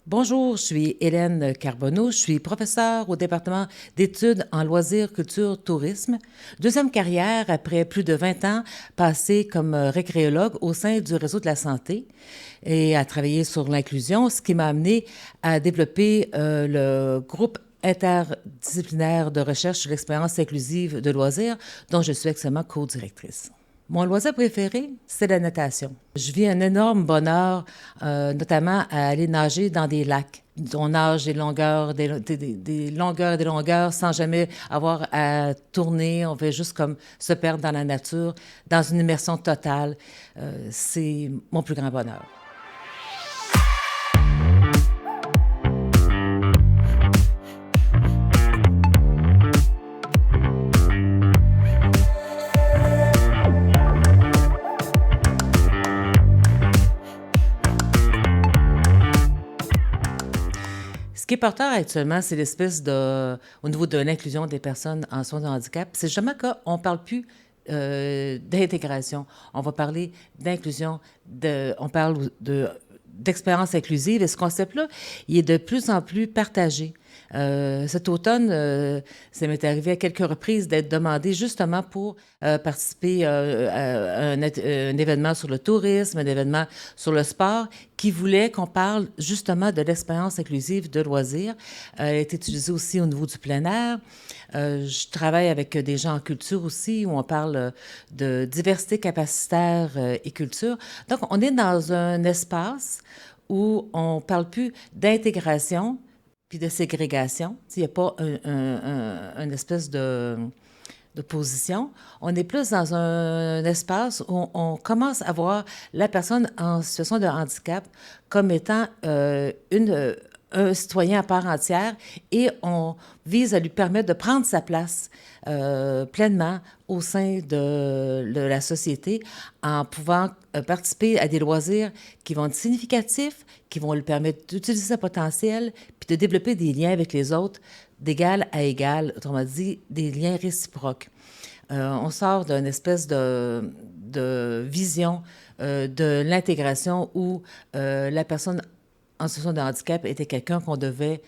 Bonjour, je suis Hélène Carbonneau, je suis professeure au département d'études en loisirs, culture, tourisme. Deuxième carrière après plus de 20 ans passée comme récréologue au sein du réseau de la santé et à travailler sur l'inclusion, ce qui m'a amené à développer le groupe interdisciplinaire de recherche sur l'expérience inclusive de loisirs, dont je suis actuellement co-directrice. Mon loisir préféré, c'est la natation. Je vis un énorme bonheur, notamment à aller nager dans des lacs. On nage des longueurs, des longueurs et des longueurs sans jamais avoir à tourner. On fait juste comme se perdre dans la nature, dans une immersion totale. C'est mon plus grand bonheur. Ce qui est porteur actuellement, c'est l'espèce de, au niveau de l'inclusion des personnes en soins de handicap, c'est jamais qu'on ne parle plus d'intégration. On va parler d'inclusion, on parle d'expérience inclusive, et ce concept-là, il est de plus en plus partagé. Cet automne, ça m'est arrivé à quelques reprises d'être demandé justement pour participer à un événement sur le tourisme, un événement sur le sport, qui voulait qu'on parle justement de l'expérience inclusive de loisirs. Elle est utilisée aussi au niveau du plein air. Je travaille avec des gens en culture aussi, où on parle de diversité capacitaire et culture. Donc, on est dans un espace où on ne parle plus d'intégration puis de ségrégation. Il n'y a pas une espèce de position. On est plus dans un espace où on commence à voir la personne en situation de handicap comme étant un citoyen à part entière, et on vise à lui permettre de prendre sa place pleinement au sein de la société en pouvant participer à des loisirs qui vont être significatifs, qui vont lui permettre d'utiliser son potentiel puis de développer des liens avec les autres d'égal à égal, autrement dit, des liens réciproques. On sort d'une espèce de vision de l'intégration où la personne en situation de handicap était quelqu'un qu'on devait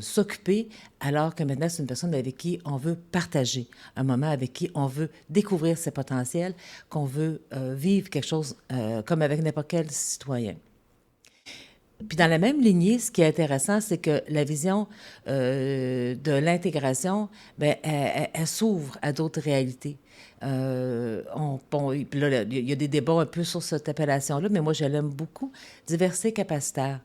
s'occuper, alors que maintenant, c'est une personne avec qui on veut partager un moment, avec qui on veut découvrir ses potentiels, qu'on veut vivre quelque chose comme avec n'importe quel citoyen. Puis dans la même lignée, ce qui est intéressant, c'est que la vision de l'intégration, bien, elle s'ouvre à d'autres réalités. Puis là, il y a des débats un peu sur cette appellation-là, mais moi, je l'aime beaucoup. Diversité capacitaire.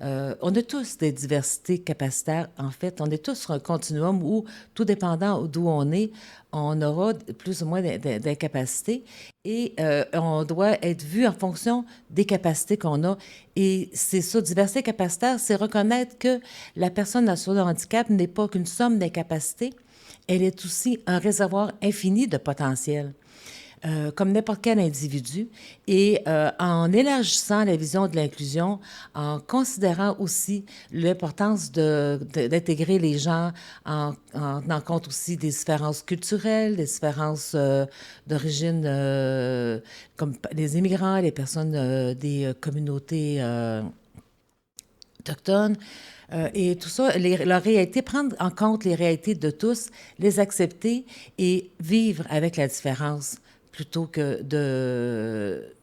On a tous des diversités capacitaires, en fait. On est tous sur un continuum où, tout dépendant d'où on est, on aura plus ou moins d'incapacités, et on doit être vu en fonction des capacités qu'on a. Et c'est ça, diversité capacitaire, c'est reconnaître que la personne en situation de handicap n'est pas qu'une somme d'incapacités, elle est aussi un réservoir infini de potentiel. Comme n'importe quel individu, et en élargissant la vision de l'inclusion, en considérant aussi l'importance d'intégrer les gens, en tenant compte aussi des différences culturelles, des différences d'origine, comme les immigrants, les personnes des communautés autochtones, et tout ça, leur réalité, prendre en compte les réalités de tous, les accepter et vivre avec la différence, plutôt que de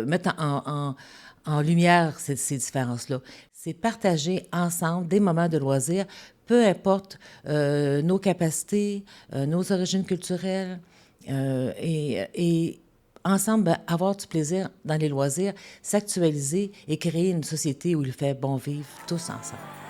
mettre en lumière ces différences-là. C'est partager ensemble des moments de loisirs, peu importe nos capacités, nos origines culturelles, et ensemble, ben, avoir du plaisir dans les loisirs, s'actualiser et créer une société où il fait bon vivre tous ensemble.